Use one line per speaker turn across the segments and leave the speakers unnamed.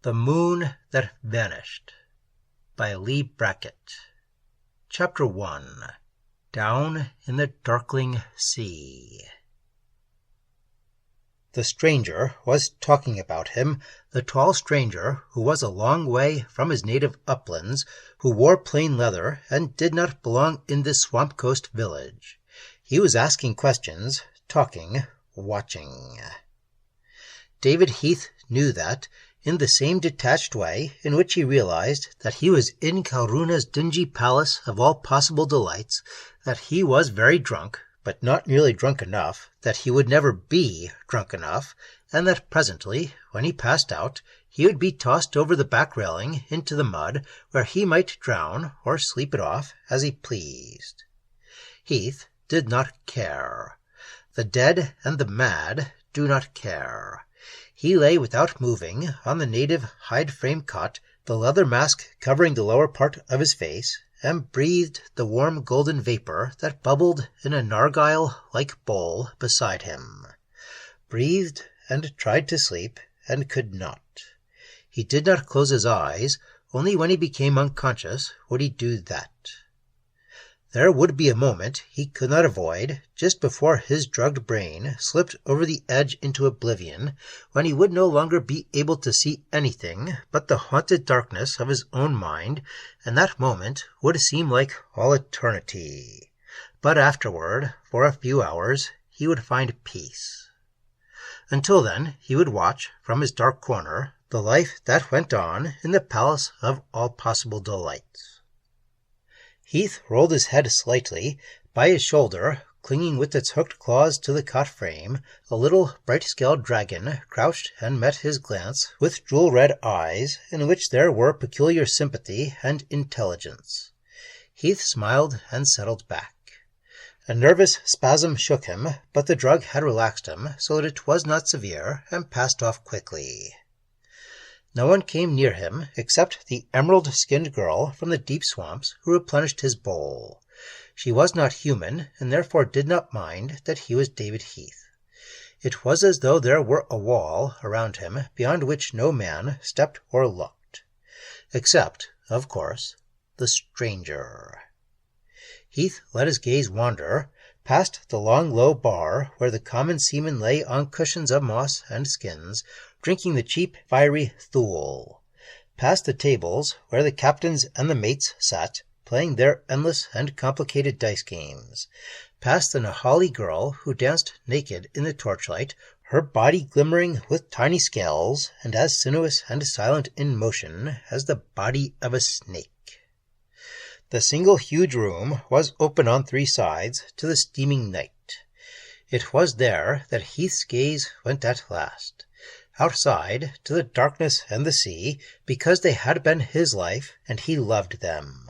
The Moon That Vanished by Leigh Brackett. Chapter 1. Down in the Darkling Sea. The stranger was talking about him, the tall stranger who was a long way from his native uplands, who wore plain leather and did not belong in this swamp coast village. He was asking questions, talking, watching. David Heath knew that, in the same detached way in which he realized that he was in Kalruna's dingy palace of all possible delights, that he was very drunk, but not nearly drunk enough, that he would never be drunk enough, and that presently, when he passed out, he would be tossed over the back railing into the mud, where he might drown or sleep it off as he pleased. Heath did not care. The dead and the mad do not care. He lay without moving on the native hide-frame cot, the leather mask covering the lower part of his face, and breathed the warm golden vapor that bubbled in a narghil-like bowl beside him. Breathed and tried to sleep, and could not. He did not close his eyes, only when he became unconscious would he do that. There would be a moment he could not avoid, just before his drugged brain slipped over the edge into oblivion, when he would no longer be able to see anything but the haunted darkness of his own mind, and that moment would seem like all eternity. But afterward, for a few hours, he would find peace. Until then, he would watch, from his dark corner, the life that went on in the palace of all possible delights. Heath rolled his head slightly. By his shoulder, clinging with its hooked claws to the cot frame, a little bright-scaled dragon crouched and met his glance with jewel-red eyes in which there were peculiar sympathy and intelligence. Heath smiled and settled back. A nervous spasm shook him, but the drug had relaxed him so that it was not severe and passed off quickly. No one came near him except the emerald-skinned girl from the deep swamps who replenished his bowl. She was not human, and therefore did not mind that he was David Heath. It was as though there were a wall around him beyond which no man stepped or looked. Except, of course, the stranger. Heath let his gaze wander, past the long low bar where the common seamen lay on cushions of moss and skins, drinking the cheap, fiery thule, past the tables where the captains and the mates sat, playing their endless and complicated dice games, past the Nahali girl who danced naked in the torchlight, her body glimmering with tiny scales, and as sinuous and silent in motion as the body of a snake. The single huge room was open on three sides to the steaming night. It was there that Heath's gaze went at last. Outside, to the darkness and the sea, because they had been his life, and he loved them.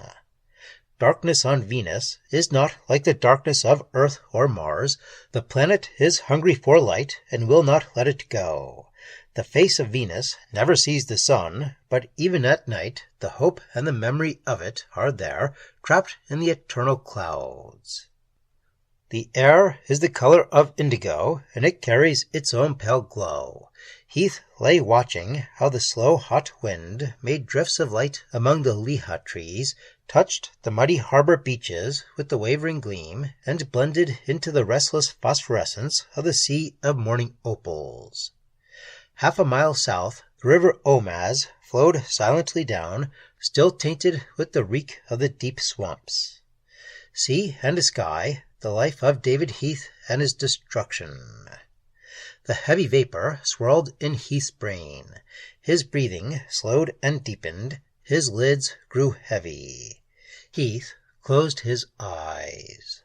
Darkness on Venus is not like the darkness of Earth or Mars. The planet is hungry for light, and will not let it go. The face of Venus never sees the sun, but even at night the hope and the memory of it are there, trapped in the eternal clouds. The air is the color of indigo, and it carries its own pale glow. Heath lay watching how the slow hot wind made drifts of light among the liha-trees, touched the muddy harbor beaches with the wavering gleam, and blended into the restless phosphorescence of the sea of morning opals. Half a mile south, the river Omaz flowed silently down, still tainted with the reek of the deep swamps. Sea and sky, the life of David Heath and his destruction. The heavy vapor swirled in Heath's brain. His breathing slowed and deepened. His lids grew heavy. Heath closed his eyes.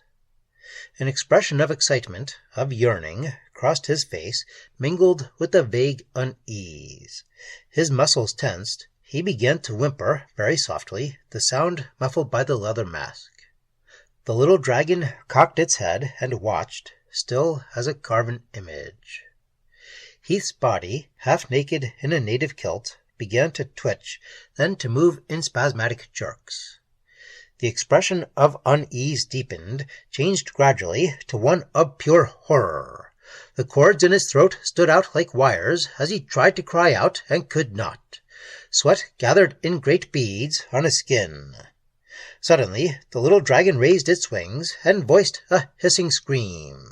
An expression of excitement, of yearning, crossed his face, mingled with a vague unease. His muscles tensed. He began to whimper very softly, the sound muffled by the leather mask. The little dragon cocked its head and watched, still as a carven image. Heath's body, half naked in a native kilt, began to twitch, then to move in spasmodic jerks. The expression of unease deepened, changed gradually to one of pure horror. The cords in his throat stood out like wires as he tried to cry out and could not. Sweat gathered in great beads on his skin. Suddenly the little dragon raised its wings and voiced a hissing scream.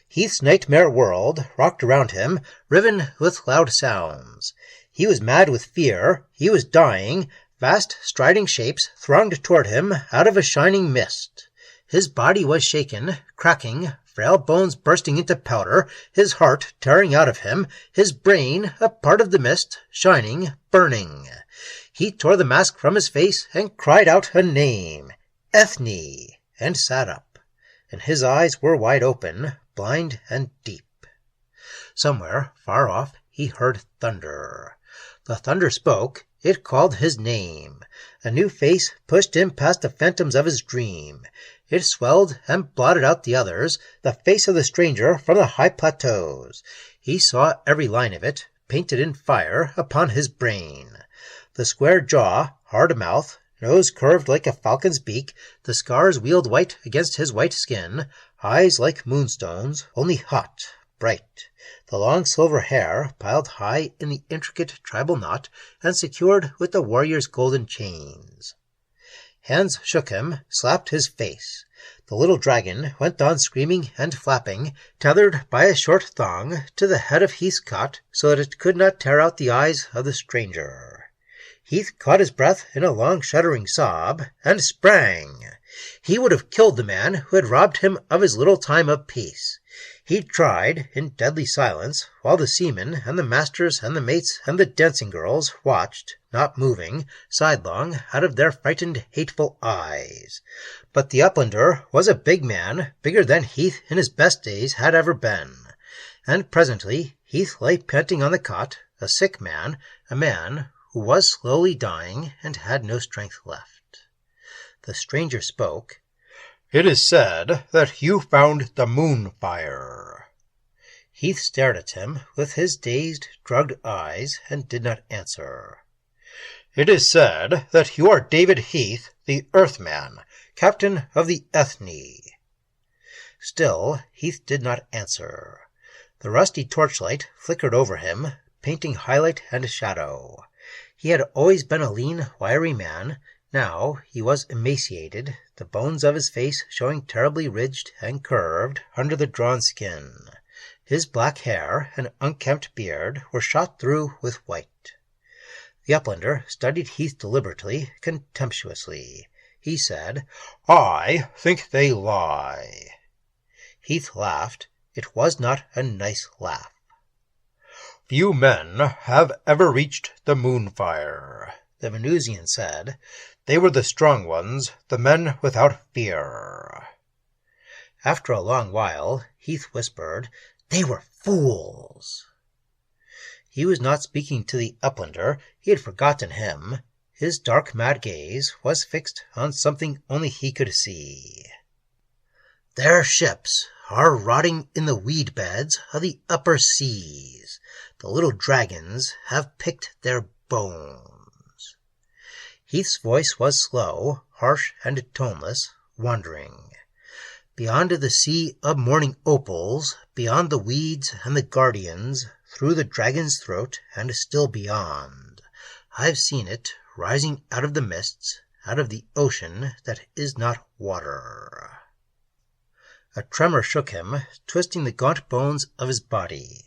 Heath's nightmare world rocked around him, riven with loud sounds. He was mad with fear. He was dying. Vast striding shapes thronged toward him out of a shining mist. His body was shaken, cracking, frail bones bursting into powder, his heart tearing out of him, his brain a part of the mist, shining, burning. He tore the mask from his face and cried out a name, Ethne, and sat up, and his eyes were wide open, blind and deep. Somewhere, far off, he heard thunder. The thunder spoke. It called his name. A new face pushed him past the phantoms of his dream. It swelled and blotted out the others, the face of the stranger from the high plateaus. He saw every line of it, painted in fire, upon his brain. The square jaw, hard mouth, nose curved like a falcon's beak, the scars wheeled white against his white skin, eyes like moonstones, only hot, bright. The long silver hair piled high in the intricate tribal knot and secured with the warrior's golden chains. Hands shook him, slapped his face. The little dragon went on screaming and flapping, tethered by a short thong to the head of Heath's cot so that it could not tear out the eyes of the stranger. Heath caught his breath in a long shuddering sob, and sprang. He would have killed the man who had robbed him of his little time of peace. He tried, in deadly silence, while the seamen and the masters and the mates and the dancing girls watched, not moving, sidelong out of their frightened, hateful eyes. But the uplander was a big man, bigger than Heath in his best days had ever been. And presently Heath lay panting on the cot, a sick man, a man who was slowly dying and had no strength left. The stranger spoke. "It is said that you found the moon fire." Heath stared at him with his dazed, drugged eyes and did not answer. "It is said that you are David Heath, the Earthman, captain of the Ethne." Still Heath did not answer. The rusty torchlight flickered over him, painting highlight and shadow. He had always been a lean, wiry man. Now he was emaciated, the bones of his face showing terribly ridged and curved under the drawn skin. His black hair and unkempt beard were shot through with white. The uplander studied Heath deliberately, contemptuously. He said, "I think they lie." Heath laughed. It was not a nice laugh. "Few men have ever reached the moonfire," the Venusian said. "They were the strong ones, the men without fear." After a long while, Heath whispered, "They were fools." He was not speaking to the uplander. He had forgotten him. His dark, mad gaze was fixed on something only he could see. "Their ships are rotting in the weed beds of the upper seas. The little dragons have picked their bones." Heath's voice was slow, harsh and toneless, wandering. "Beyond the sea of morning opals, beyond the weeds and the guardians, through the dragon's throat and still beyond, I've seen it rising out of the mists, out of the ocean that is not water." A tremor shook him, twisting the gaunt bones of his body.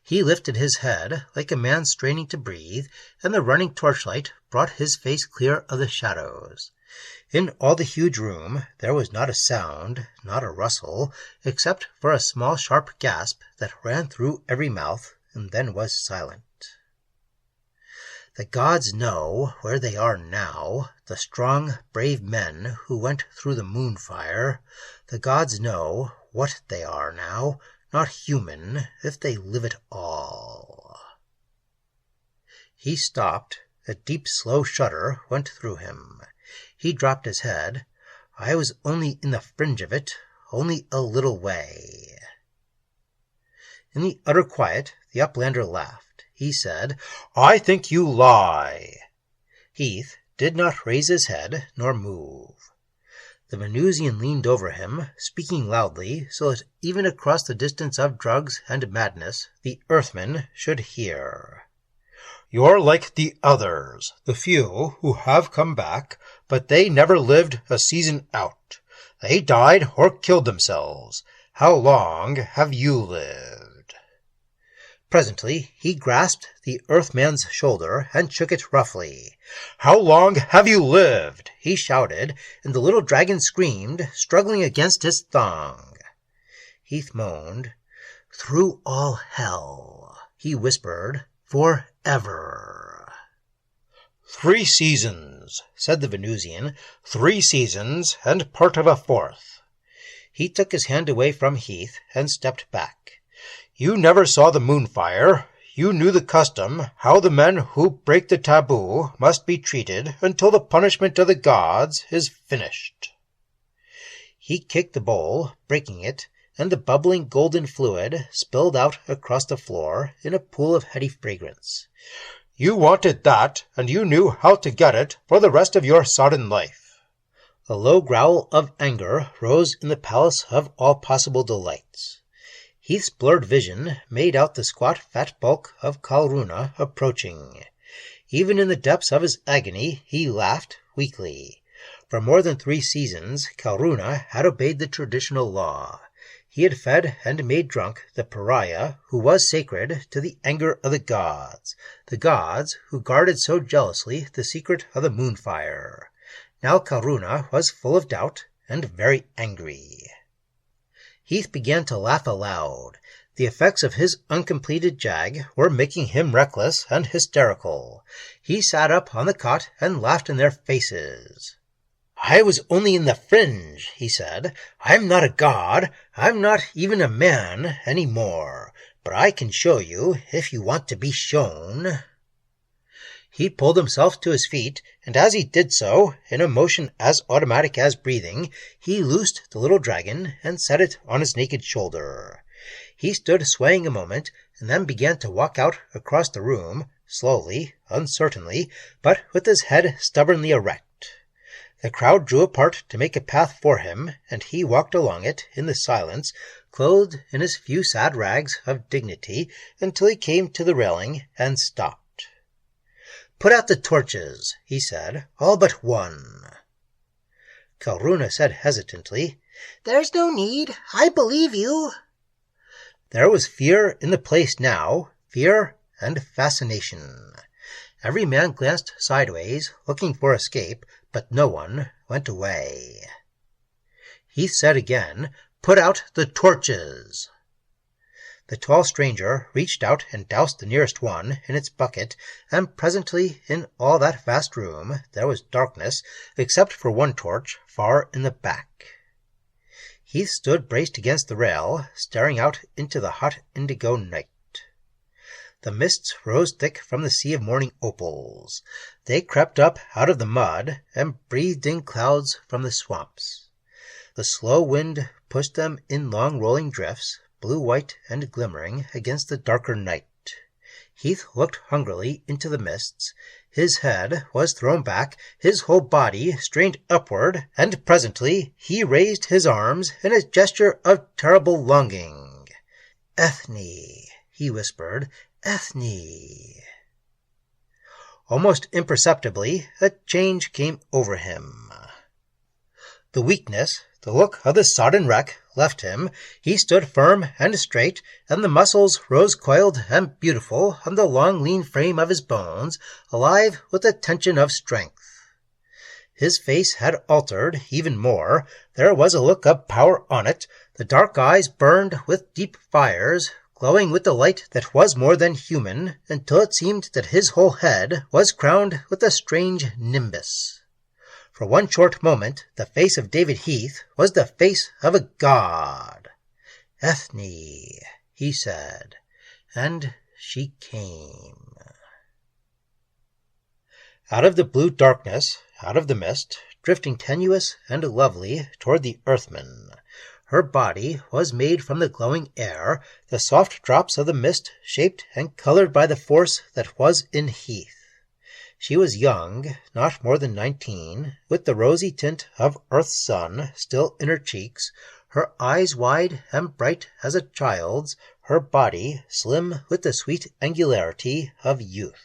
He lifted his head like a man straining to breathe, and the running torchlight brought his face clear of the shadows. In all the huge room there was not a sound, not a rustle, except for a small sharp gasp that ran through every mouth and then was silent. The gods know where they are now, the strong, brave men who went through the moonfire. The gods know what they are now, not human, if they live at all. He stopped. A deep, slow shudder went through him. He dropped his head. I was only in the fringe of it, only a little way. In the utter quiet, the uplander laughed. He said, "I think you lie." Heath did not raise his head nor move. The Venusian leaned over him, speaking loudly, so that even across the distance of drugs and madness, the Earthman should hear. You're like the others, the few who have come back, but they never lived a season out. They died or killed themselves. How long have you lived?" Presently he grasped the Earthman's shoulder and shook it roughly. "How long have you lived?" he shouted, and the little dragon screamed, struggling against his thong. Heath moaned. "Through all hell," he whispered, "forever." "3 seasons," said the Venusian. 3 seasons, and part of a 4th. He took his hand away from Heath and stepped back. "You never saw the moonfire. You knew the custom, how the men who break the taboo must be treated until the punishment of the gods is finished." He kicked the bowl, breaking it, and the bubbling golden fluid spilled out across the floor in a pool of heady fragrance. "You wanted that, and you knew how to get it for the rest of your sodden life." A low growl of anger rose in the palace of all possible delights. Heath's blurred vision made out the squat fat bulk of Kalruna approaching. Even in the depths of his agony he laughed weakly. For more than 3 seasons Kalruna had obeyed the traditional law. He had fed and made drunk the pariah who was sacred to the anger of the gods who guarded so jealously the secret of the moonfire. Now Kalruna was full of doubt and very angry. Heath began to laugh aloud. The effects of his uncompleted jag were making him reckless and hysterical. He sat up on the cot and laughed in their faces. "I was only in the fringe," he said. "I'm not a god. I'm not even a man any more. But I can show you if you want to be shown." He pulled himself to his feet, and as he did so, in a motion as automatic as breathing, he loosed the little dragon and set it on his naked shoulder. He stood swaying a moment, and then began to walk out across the room, slowly, uncertainly, but with his head stubbornly erect. The crowd drew apart to make a path for him, and he walked along it in the silence, clothed in his few sad rags of dignity, until he came to the railing and stopped. "Put out the torches," he said, "all but one." Kalruna said hesitantly, "There's no need. I believe you." There was fear in the place now, fear and fascination. Every man glanced sideways, looking for escape, but no one went away. He said again, "Put out the torches." The tall stranger reached out and doused the nearest one in its bucket, and presently in all that vast room there was darkness, except for one torch far in the back. Heath stood braced against the rail, staring out into the hot indigo night. The mists rose thick from the sea of morning opals. They crept up out of the mud and breathed in clouds from the swamps. The slow wind pushed them in long rolling drifts, blue-white and glimmering against the darker night. Heath looked hungrily into the mists. His head was thrown back, his whole body strained upward, and presently he raised his arms in a gesture of terrible longing. "Ethne," he whispered, "Ethne." Almost imperceptibly, a change came over him. The weakness, the look of the sodden wreck, left him. He stood firm and straight, and the muscles rose coiled and beautiful on the long lean frame of his bones, alive with the tension of strength. His face had altered even more. There was a look of power on it. The dark eyes burned with deep fires, glowing with the light that was more than human, until it seemed that his whole head was crowned with a strange nimbus. For one short moment the face of David Heath was the face of a god. "Ethne," he said, and she came. Out of the blue darkness, out of the mist, drifting tenuous and lovely toward the Earthman. Her body was made from the glowing air, the soft drops of the mist shaped and colored by the force that was in Heath. She was young, not more than 19, with the rosy tint of Earth's sun still in her cheeks, her eyes wide and bright as a child's, her body slim with the sweet angularity of youth.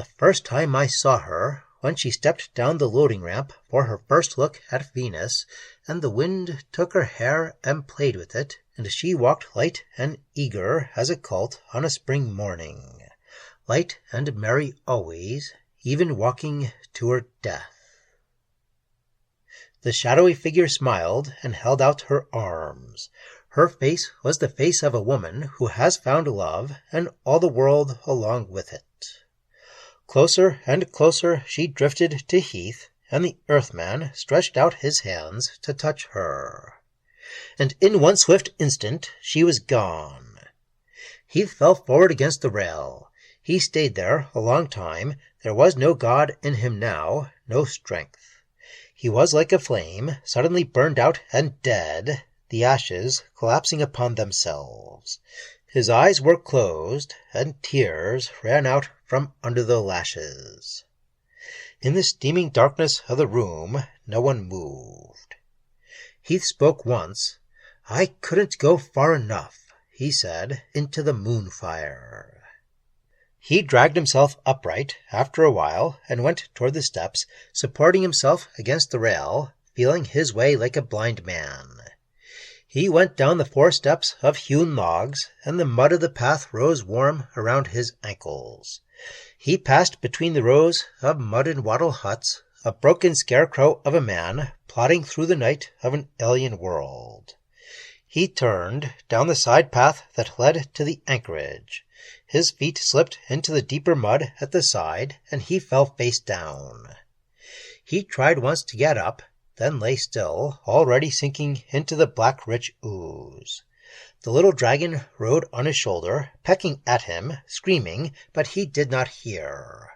The first time I saw her, when she stepped down the loading ramp for her first look at Venus, and the wind took her hair and played with it, and she walked light and eager as a colt on a spring morning, light and merry always, even walking to her death. The shadowy figure smiled and held out her arms. Her face was the face of a woman who has found love and all the world along with it. Closer and closer she drifted to Heath, and the Earthman stretched out his hands to touch her. And in one swift instant she was gone. Heath fell forward against the rail. He stayed there a long time. There was no God in him now, no strength. He was like a flame, suddenly burned out and dead, the ashes collapsing upon themselves. His eyes were closed, and tears ran out from under the lashes. In the steaming darkness of the room, no one moved. Heath spoke once. "I couldn't go far enough," he said, "into the moonfire." He dragged himself upright after a while and went toward the steps, supporting himself against the rail, feeling his way like a blind man. He went down the 4 steps of hewn logs, and the mud of the path rose warm around his ankles. He passed between the rows of mud and wattle huts, a broken scarecrow of a man plodding through the night of an alien world. He turned down the side path that led to the anchorage. His feet slipped into the deeper mud at the side, and he fell face down. He tried once to get up, then lay still, already sinking into the black rich ooze. The little dragon rode on his shoulder, pecking at him, screaming, but he did not hear.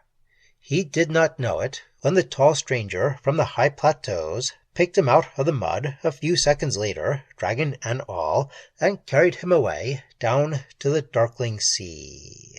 He did not know it when the tall stranger from the high plateaus picked him out of the mud a few seconds later, dragon and all, and carried him away down to the Darkling Sea.